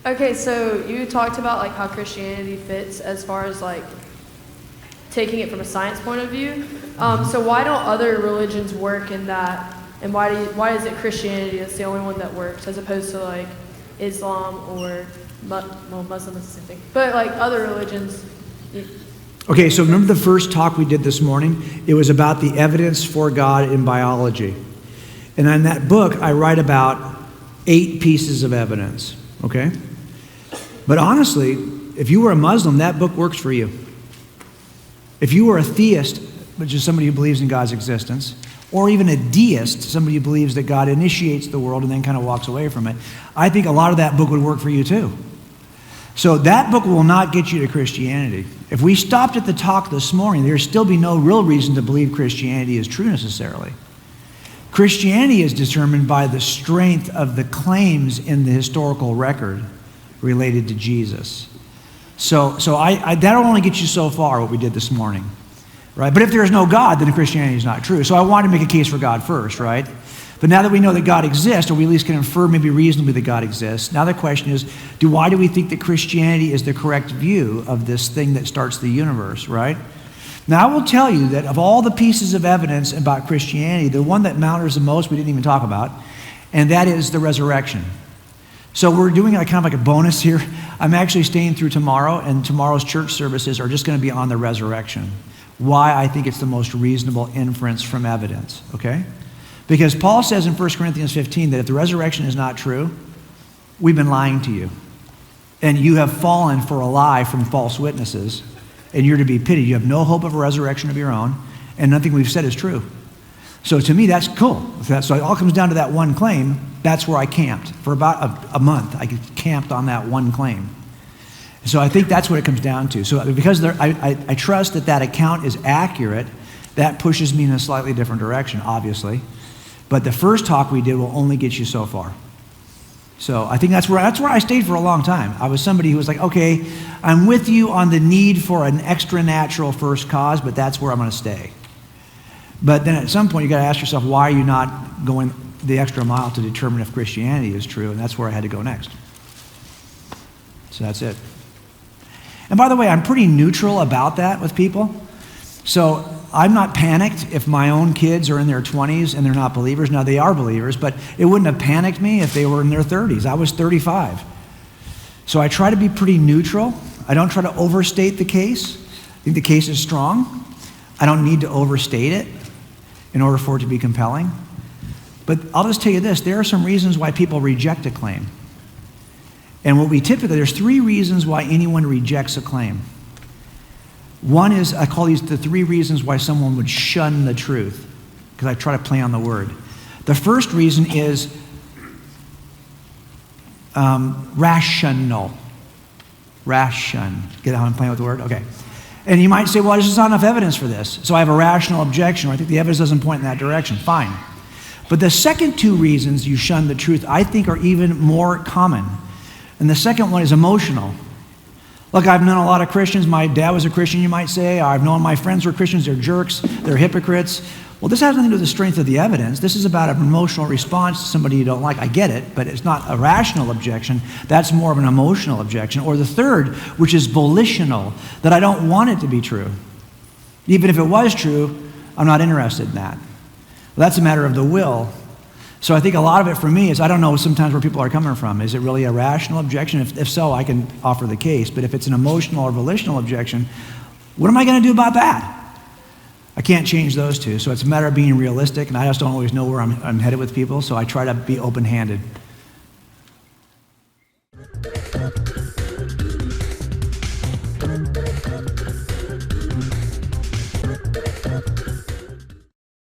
Okay, so you talked about like how Christianity fits as far as like taking it from a science point of view. So why don't other religions work in that? And why is it Christianity that's the only one that works as opposed to like Islam or Muslim is the same thing, but like other religions? Okay, so remember the first talk we did this morning? It was about the evidence for God in biology. And in that book, I write about 8 pieces of evidence, okay? But honestly, if you were a Muslim, that book works for you. If you were a theist, which is somebody who believes in God's existence, or even a deist, somebody who believes that God initiates the world and then kind of walks away from it, I think a lot of that book would work for you too. So that book will not get you to Christianity. If we stopped at the talk this morning, there'd still be no real reason to believe Christianity is true necessarily. Christianity is determined by the strength of the claims in the historical record related to Jesus. So that'll only get you so far, what we did this morning, right? But if there is no God, then Christianity is not true. So I wanted to make a case for God first, right? But now that we know that God exists, or we at least can infer maybe reasonably that God exists, now the question is, why do we think that Christianity is the correct view of this thing that starts the universe, right? Now I will tell you that of all the pieces of evidence about Christianity, the one that matters the most we didn't even talk about, and that is the resurrection. So we're doing kind of like a bonus here. I'm actually staying through tomorrow, and tomorrow's church services are just going to be on the resurrection. Why I think it's the most reasonable inference from evidence, okay? Because Paul says in 1 Corinthians 15 that if the resurrection is not true, we've been lying to you. And you have fallen for a lie from false witnesses, and you're to be pitied. You have no hope of a resurrection of your own, and nothing we've said is true. So to me, that's cool. So it all comes down to that one claim. That's where I camped. For about a month, I camped on that one claim. So I think that's what it comes down to. So because I trust that account is accurate, that pushes me in a slightly different direction, obviously. But the first talk we did will only get you so far. So I think that's where I stayed for a long time. I was somebody who was like, okay, I'm with you on the need for an extra natural first cause, but that's where I'm going to stay. But then at some point, you got to ask yourself, why are you not going the extra mile to determine if Christianity is true? And that's where I had to go next. So that's it. And by the way, I'm pretty neutral about that with people. So I'm not panicked if my own kids are in their 20s and they're not believers. Now, they are believers, but it wouldn't have panicked me if they were in their 30s. I was 35. So I try to be pretty neutral. I don't try to overstate the case. I think the case is strong. I don't need to overstate it in order for it to be compelling. But I'll just tell you this, there are some reasons why people reject a claim. And there's 3 reasons why anyone rejects a claim. One is, I call these the 3 reasons why someone would shun the truth, because I try to play on the word. The first reason is rational. Ration. Get how I'm playing with the word? Okay. And you might say, well, there's just not enough evidence for this. So I have a rational objection, or I think the evidence doesn't point in that direction. Fine. But the second 2 reasons you shun the truth, I think, are even more common. And the second one is emotional. Look, I've known a lot of Christians. My dad was a Christian, you might say. I've known my friends were Christians. They're jerks. They're hypocrites. Well, this has nothing to do with the strength of the evidence. This is about an emotional response to somebody you don't like. I get it, but it's not a rational objection. That's more of an emotional objection. Or the third, which is volitional, that I don't want it to be true. Even if it was true, I'm not interested in that. Well, that's a matter of the will. So I think a lot of it for me is, I don't know sometimes where people are coming from. Is it really a rational objection? If so, I can offer the case. But if it's an emotional or volitional objection, what am I going to do about that? I can't change those two. So it's a matter of being realistic, and I just don't always know where I'm headed with people, so I try to be open-handed.